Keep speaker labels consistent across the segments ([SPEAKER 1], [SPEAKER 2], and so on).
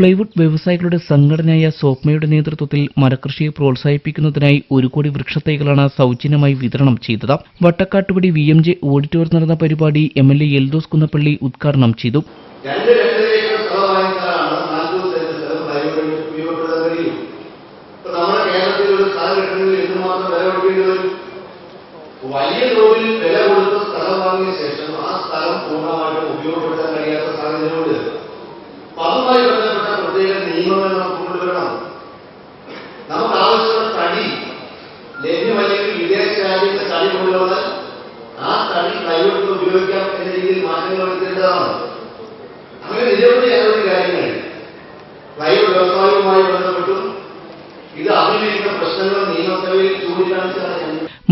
[SPEAKER 1] Plywood വ്യവസായികളുടെ സംഘടനയായ സോപ്മയുടെ നേതൃത്വത്തിൽ മരകൃഷിയെ പ്രോത്സാഹിപ്പിക്കുന്നതിനായി 1 കോടി വൃക്ഷത്തൈകളാണ് സൗജന്യമായി വിതരണം ചെയ്തത്. വട്ടക്കാട്ടുപടി VMJ ഓഡിറ്റോറിയത്തിൽ നടന്ന പരിപാടി MLA എൽദോസ് കുന്നപ്പള്ളി ഉദ്ഘാടനം ചെയ്തു.
[SPEAKER 2] വലിയ തോതിൽ വില കൊടുത്ത സ്ഥലം വാങ്ങിയ ശേഷം ആ സ്ഥലം പൂർണ്ണമായിട്ട് ഉപയോഗപ്പെടുത്താൻ കഴിയാത്ത സാഹചര്യമുണ്ട്. അതുമായി ബന്ധപ്പെട്ട പ്രത്യേക നിയമങ്ങൾ നമുക്ക് കൊണ്ടുവരണം. നമുക്ക് ആവശ്യമുള്ള തടി ലഭ്യമല്ലെങ്കിൽ വിദേശ രാജ്യത്തെ തടി കൊണ്ടുവന്നാൽ ആ തടി പ്ലൈവുഡ് ഉപയോഗിക്കാം എന്ന രീതിയിൽ മാറ്റങ്ങൾ വരുത്തേണ്ടതാണ്. അങ്ങനെ നിരവധി കാര്യങ്ങൾ പ്ലൈവുഡ് വ്യവസായവുമായി ബന്ധപ്പെട്ടും ഇത് അഭിമുഖീകരിക്കുന്ന പ്രശ്നങ്ങൾ നിയമസഭയിൽ ചൂണ്ടിക്കാണിച്ചാണ്.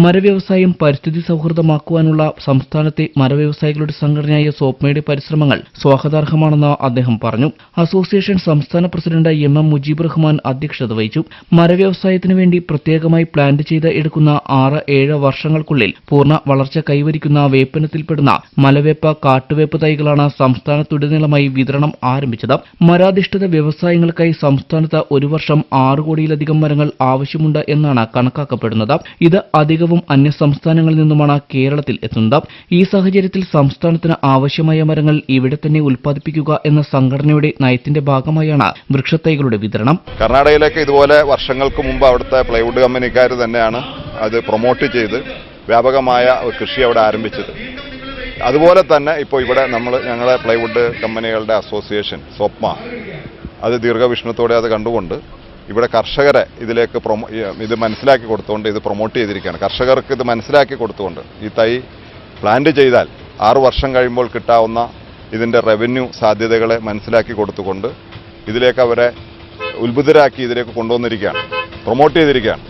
[SPEAKER 1] മരവ്യവസായം പരിസ്ഥിതി സൗഹൃദമാക്കുവാനുള്ള സംസ്ഥാനത്തെ മരവ്യവസായികളുടെ സംഘടനയായ സോപ്മയുടെ പരിശ്രമങ്ങൾ സ്വാഗതാർഹമാണെന്ന് അദ്ദേഹം പറഞ്ഞു. അസോസിയേഷൻ സംസ്ഥാന പ്രസിഡന്റ് MM മുജീബ് റഹ്മാൻ അധ്യക്ഷത വഹിച്ചു. മരവ്യവസായത്തിനു വേണ്ടി പ്രത്യേകമായി പ്ലാൻ ചെയ്ത് എടുക്കുന്ന 6-7 വർഷങ്ങൾക്കുള്ളിൽ പൂർണ്ണ വളർച്ച കൈവരിക്കുന്ന വേപ്പനത്തിൽപ്പെടുന്ന മലവേപ്പ, കാട്ടുവേപ്പ് തൈകളാണ് സംസ്ഥാനത്തുടനീളമായി വിതരണം ആരംഭിച്ചത്. മരാധിഷ്ഠിത വ്യവസായങ്ങൾക്കായി സംസ്ഥാനത്ത് ഒരു വർഷം 6 കോടിയിലധികം മരങ്ങൾ ആവശ്യമുണ്ട് എന്നാണ് കണക്കാക്കപ്പെടുന്നത്. ഇത് അധികവും അന്യ സംസ്ഥാനങ്ങളിൽ നിന്നുമാണ് കേരളത്തിൽ എത്തുന്നത്. ഈ സാഹചര്യത്തിൽ സംസ്ഥാനത്തിന് ആവശ്യമായ മരങ്ങൾ ഇവിടെ തന്നെ ഉൽപ്പാദിപ്പിക്കുക എന്ന സംഘടനയുടെ നയത്തിന്റെ ഭാഗമായാണ് വൃക്ഷത്തൈകളുടെ വിതരണം.
[SPEAKER 3] കർണാടകയിലേക്ക് ഇതുപോലെ വർഷങ്ങൾക്ക് മുമ്പ് അവിടുത്തെ പ്ലൈവുഡ് കമ്പനിക്കാർ തന്നെയാണ് അത് പ്രൊമോട്ട് ചെയ്ത് വ്യാപകമായ കൃഷി അവിടെ ആരംഭിച്ചത്. അതുപോലെ തന്നെ ഇപ്പോൾ ഇവിടെ ഞങ്ങളെ പ്ലൈവുഡ് കമ്പനികളുടെ അസോസിയേഷൻ സോപ്മ അത് ദീർഘവീക്ഷണത്തോടെ അത് കണ്ടുകൊണ്ട് ഇവിടെ കർഷകരെ ഇതിലേക്ക് ഇത് മനസ്സിലാക്കി കൊടുത്തുകൊണ്ട് ഇത് പ്രൊമോട്ട് ചെയ്തിരിക്കുകയാണ്. കർഷകർക്ക് ഇത് മനസ്സിലാക്കി കൊടുത്തുകൊണ്ട് ഈ തൈ പ്ലാന്റ് ചെയ്താൽ 6 വർഷം കഴിയുമ്പോൾ കിട്ടാവുന്ന ഇതിൻ്റെ റവന്യൂ സാധ്യതകളെ മനസ്സിലാക്കി കൊടുത്തുകൊണ്ട് ഇതിലേക്ക് അവരെ ഉത്ബുദ്ധരാക്കി ഇതിലേക്ക് കൊണ്ടുവന്നിരിക്കുകയാണ്, പ്രൊമോട്ട് ചെയ്തിരിക്കുകയാണ്.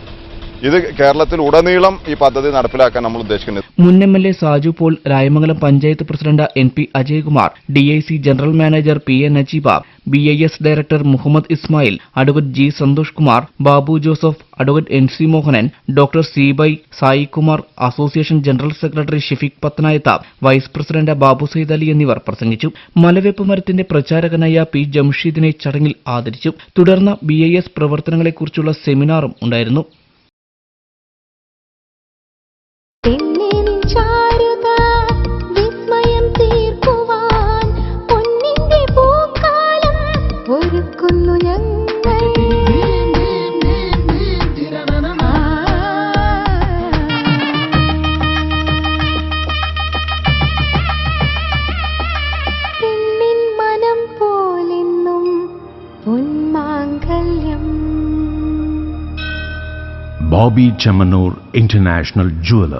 [SPEAKER 3] ഇത് കേരളത്തിൽ ഉടനീളം ഈ പദ്ധതി നടപ്പിലാക്കാൻ നമ്മൾ ഉദ്ദേശിക്കുന്നത്.
[SPEAKER 1] മുൻ MLA Saju Paul, Rayamangalam panchayat president NP Ajaykumar, DIC general manager PN Najeeba, BIS director Muhammad Ismail, advocate G Santhosh Kumar, Babu Joseph, advocate NC Mohanan, doctor C Sai Kumar, association general secretary Shifik Pathanayath, vice president Babu Sayed Ali എന്നിവർ പ്രസംഗിച്ചു. മലവേപ്പ് മരത്തിന്റെ പ്രചാരകനായ P ജംഷീദിനെ ചടങ്ങിൽ ആദരിച്ചു. തുടർന്ന് BIS പ്രവർത്തനങ്ങളെക്കുറിച്ചുള്ള സെമിനാറും ഉണ്ടായിരുന്നു.
[SPEAKER 4] Bobby Chamanur International Jeweler.